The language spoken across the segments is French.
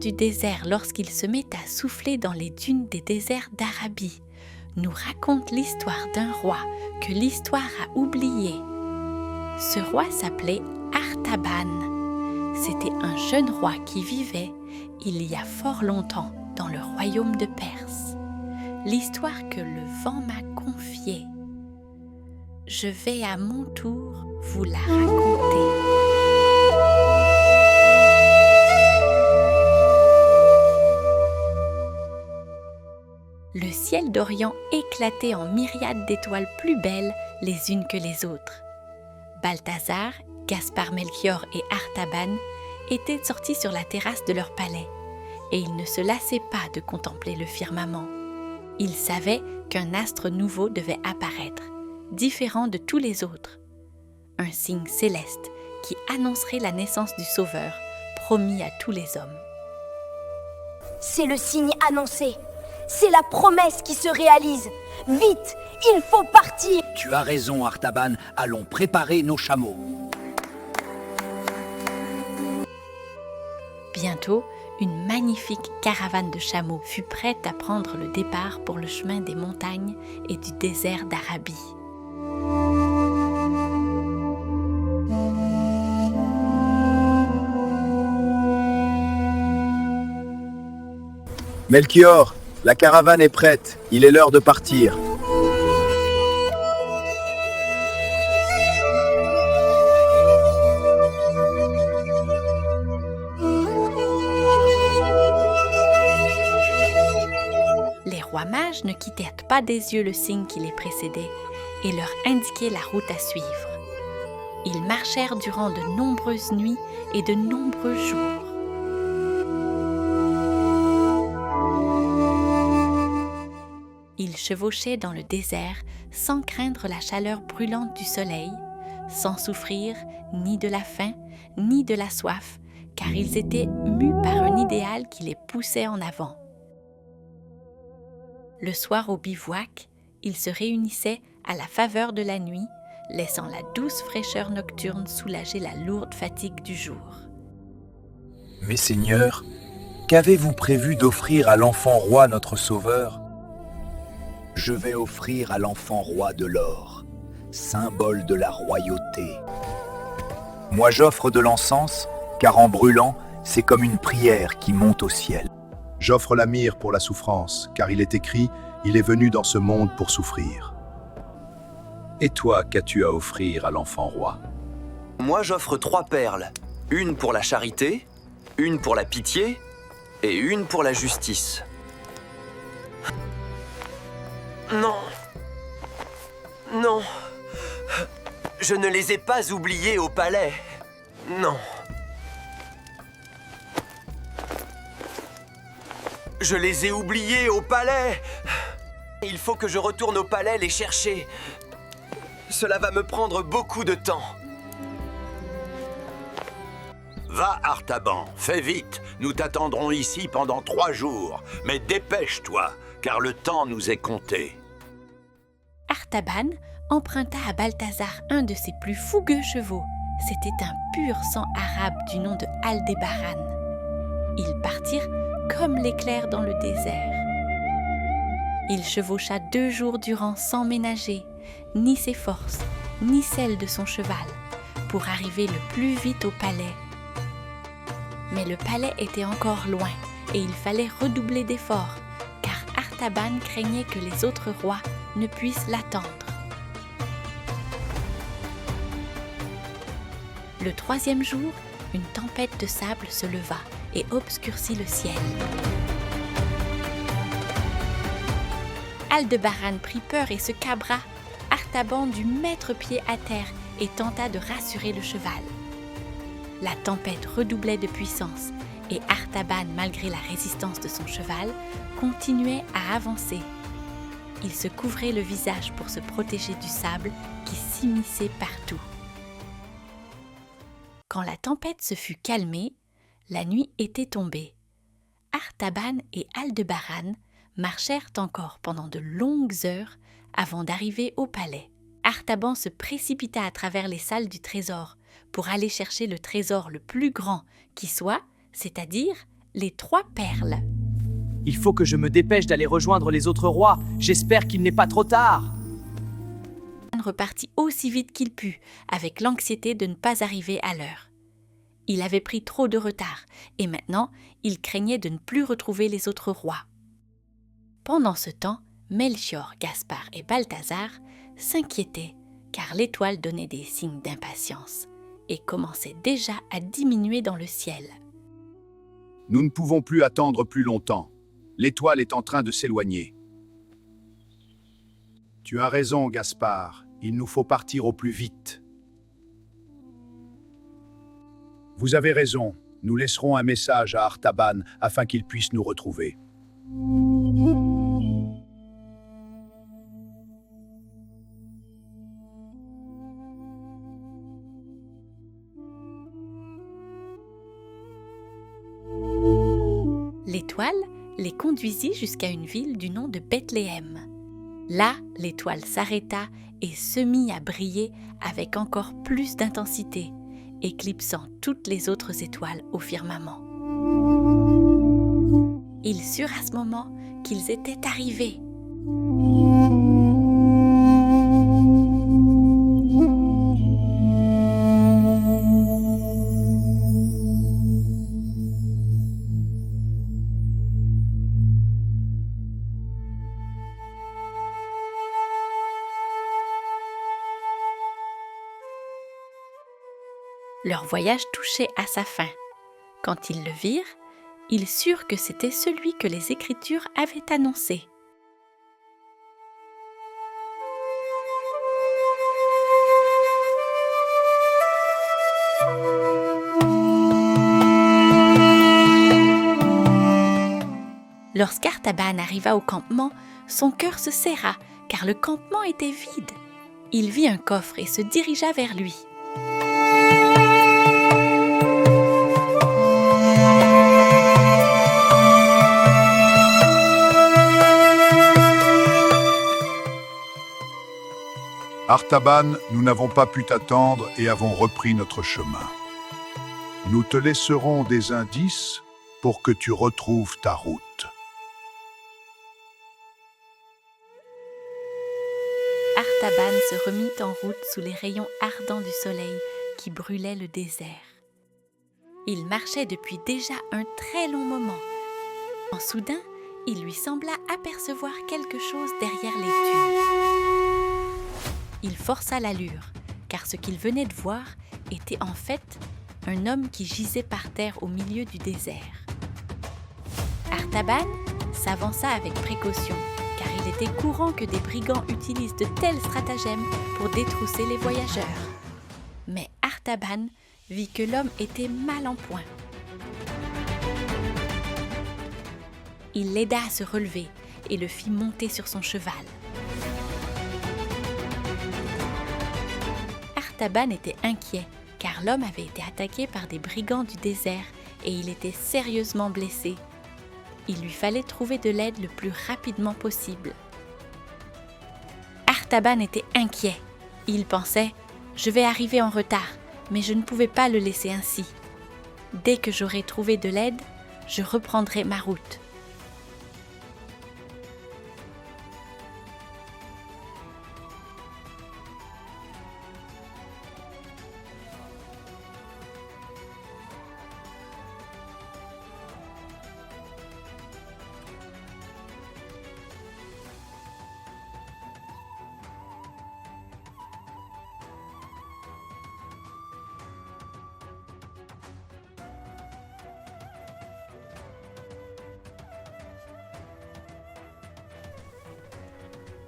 du désert lorsqu'il se met à souffler dans les dunes des déserts d'Arabie nous raconte l'histoire d'un roi que l'histoire a oublié. Ce roi s'appelait Artaban. C'était un jeune roi qui vivait, il y a fort longtemps, dans le royaume de Perse. L'histoire que le vent m'a confiée. Je vais à mon tour vous la raconter. Le ciel d'Orient éclatait en myriades d'étoiles plus belles les unes que les autres. Balthazar, Gaspard Melchior et Artaban étaient sortis sur la terrasse de leur palais et ils ne se lassaient pas de contempler le firmament. Ils savaient qu'un astre nouveau devait apparaître, différent de tous les autres. Un signe céleste qui annoncerait la naissance du Sauveur, promis à tous les hommes. C'est le signe annoncé. C'est la promesse qui se réalise. Vite, il faut partir. Tu as raison, Artaban. Allons préparer nos chameaux. Bientôt, une magnifique caravane de chameaux fut prête à prendre le départ pour le chemin des montagnes et du désert d'Arabie. Melchior, la caravane est prête. Il est l'heure de partir. Les rois mages ne quittèrent pas des yeux le signe qui les précédait et leur indiquait la route à suivre. Ils marchèrent durant de nombreuses nuits et de nombreux jours. Ils chevauchaient dans le désert sans craindre la chaleur brûlante du soleil, sans souffrir ni de la faim ni de la soif, car ils étaient mus par un idéal qui les poussait en avant. Le soir au bivouac, ils se réunissaient à la faveur de la nuit, laissant la douce fraîcheur nocturne soulager la lourde fatigue du jour. Mes seigneurs, qu'avez-vous prévu d'offrir à l'enfant roi notre sauveur ? Je vais offrir à l'enfant roi de l'or, symbole de la royauté. Moi j'offre de l'encens, car en brûlant, c'est comme une prière qui monte au ciel. J'offre la myrrhe pour la souffrance, car il est écrit, il est venu dans ce monde pour souffrir. Et toi, qu'as-tu à offrir à l'enfant roi ? Moi, j'offre 3 perles. Une pour la charité, une pour la pitié et une pour la justice. Non. Non. Je ne les ai pas oubliés au palais. Non. Je les ai oubliés au palais. Il faut que je retourne au palais les chercher. Cela va me prendre beaucoup de temps. Va, Artaban, fais vite. Nous t'attendrons ici pendant 3 jours. Mais dépêche-toi, car le temps nous est compté. Artaban emprunta à Balthazar un de ses plus fougueux chevaux. C'était un pur sang arabe du nom de Aldébaran. Ils partirent comme l'éclair dans le désert. Il chevaucha 2 jours durant sans ménager, ni ses forces, ni celles de son cheval, pour arriver le plus vite au palais. Mais le palais était encore loin et il fallait redoubler d'efforts, car Artaban craignait que les autres rois ne puissent l'attendre. Le 3e jour, une tempête de sable se leva et obscurcit le ciel. Aldébaran prit peur et se cabra. Artaban dut mettre pied à terre et tenta de rassurer le cheval. La tempête redoublait de puissance et Artaban, malgré la résistance de son cheval, continuait à avancer. Il se couvrait le visage pour se protéger du sable qui s'immisçait partout. Quand la tempête se fut calmée, la nuit était tombée. Artaban et Aldébaran marchèrent encore pendant de longues heures avant d'arriver au palais. Artaban se précipita à travers les salles du trésor pour aller chercher le trésor le plus grand qui soit, c'est-à-dire les 3 perles. Il faut que je me dépêche d'aller rejoindre les autres rois. J'espère qu'il n'est pas trop tard. Repartit aussi vite qu'il put, avec l'anxiété de ne pas arriver à l'heure. Il avait pris trop de retard, et maintenant, il craignait de ne plus retrouver les autres rois. Pendant ce temps, Melchior, Gaspard et Balthazar s'inquiétaient, car l'étoile donnait des signes d'impatience, et commençait déjà à diminuer dans le ciel. Nous ne pouvons plus attendre plus longtemps. L'étoile est en train de s'éloigner. Tu as raison, Gaspard. Il nous faut partir au plus vite. Vous avez raison. Nous laisserons un message à Artaban afin qu'il puisse nous retrouver. L'étoile les conduisit jusqu'à une ville du nom de Bethléem. Là, l'étoile s'arrêta et se mit à briller avec encore plus d'intensité, éclipsant toutes les autres étoiles au firmament. Ils surent à ce moment qu'ils étaient arrivés. Leur voyage touchait à sa fin. Quand ils le virent, ils surent que c'était celui que les Écritures avaient annoncé. Lorsqu'Artaban arriva au campement, son cœur se serra, car le campement était vide. Il vit un coffre et se dirigea vers lui. Artaban, nous n'avons pas pu t'attendre et avons repris notre chemin. Nous te laisserons des indices pour que tu retrouves ta route. Artaban se remit en route sous les rayons ardents du soleil qui brûlait le désert. Il marchait depuis déjà un très long moment. En soudain, il lui sembla apercevoir quelque chose derrière les dunes. Il força l'allure, car ce qu'il venait de voir était en fait un homme qui gisait par terre au milieu du désert. Artaban s'avança avec précaution, car il était courant que des brigands utilisent de tels stratagèmes pour détrousser les voyageurs. Mais Artaban vit que l'homme était mal en point. Il l'aida à se relever et le fit monter sur son cheval. Artaban était inquiet, car l'homme avait été attaqué par des brigands du désert et il était sérieusement blessé. Il lui fallait trouver de l'aide le plus rapidement possible. Artaban était inquiet. Il pensait « Je vais arriver en retard, mais je ne pouvais pas le laisser ainsi. Dès que j'aurai trouvé de l'aide, je reprendrai ma route. »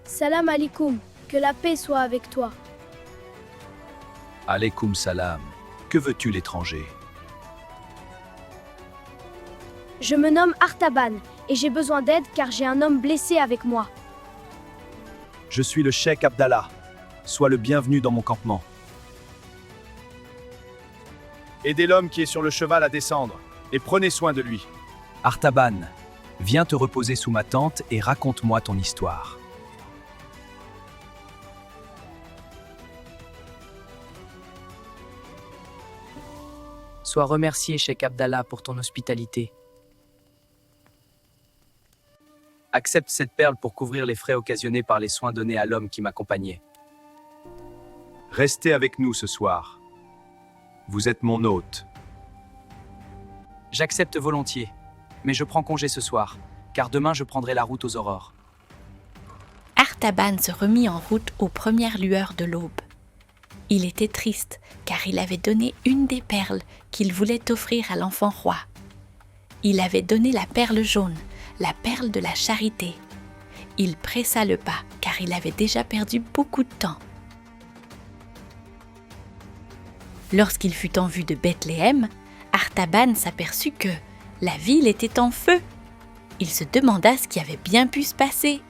Salam alaikum, que la paix soit avec toi. Alaykoum salam. Que veux-tu, l'étranger? Je me nomme Artaban et j'ai besoin d'aide car j'ai un homme blessé avec moi. Je suis le cheikh Abdallah. Sois le bienvenu dans mon campement. Aidez l'homme qui est sur le cheval à descendre et prenez soin de lui. Artaban, viens te reposer sous ma tente et raconte-moi ton histoire. Sois remercié, cheikh Abdallah, pour ton hospitalité. Accepte cette perle pour couvrir les frais occasionnés par les soins donnés à l'homme qui m'accompagnait. Restez avec nous ce soir. Vous êtes mon hôte. J'accepte volontiers, mais je prends congé ce soir, car demain je prendrai la route aux aurores. Artaban se remit en route aux premières lueurs de l'aube. Il était triste, car il avait donné une des perles qu'il voulait offrir à l'enfant roi. Il avait donné la perle jaune, la perle de la charité. Il pressa le pas, car il avait déjà perdu beaucoup de temps. Lorsqu'il fut en vue de Bethléem, Artaban s'aperçut que la ville était en feu. Il se demanda ce qui avait bien pu se passer.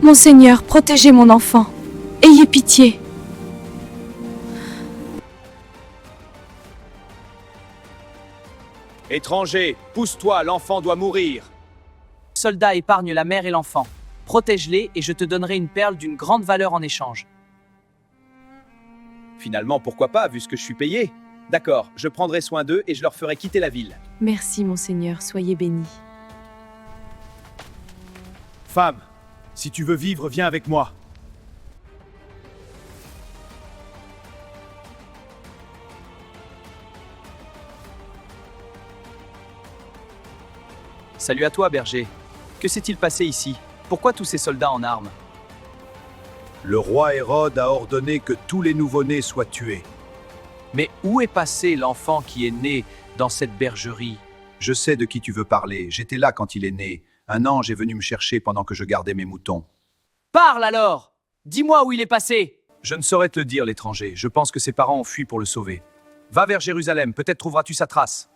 Monseigneur, protégez mon enfant. Ayez pitié. Étranger, pousse-toi, l'enfant doit mourir. Soldat, épargne la mère et l'enfant. Protège-les et je te donnerai une perle d'une grande valeur en échange. Finalement, pourquoi pas, vu ce que je suis payé? D'accord, je prendrai soin d'eux et je leur ferai quitter la ville. Merci, Monseigneur, soyez béni. Femme, si tu veux vivre, viens avec moi. Salut à toi, berger. Que s'est-il passé ici? Pourquoi tous ces soldats en armes? Le roi Hérode a ordonné que tous les nouveau-nés soient tués. Mais où est passé l'enfant qui est né dans cette bergerie? Je sais de qui tu veux parler. J'étais là quand il est né. Un ange est venu me chercher pendant que je gardais mes moutons. Parle alors! Dis-moi où il est passé! Je ne saurais te le dire, l'étranger. Je pense que ses parents ont fui pour le sauver. Va vers Jérusalem, peut-être trouveras-tu sa trace.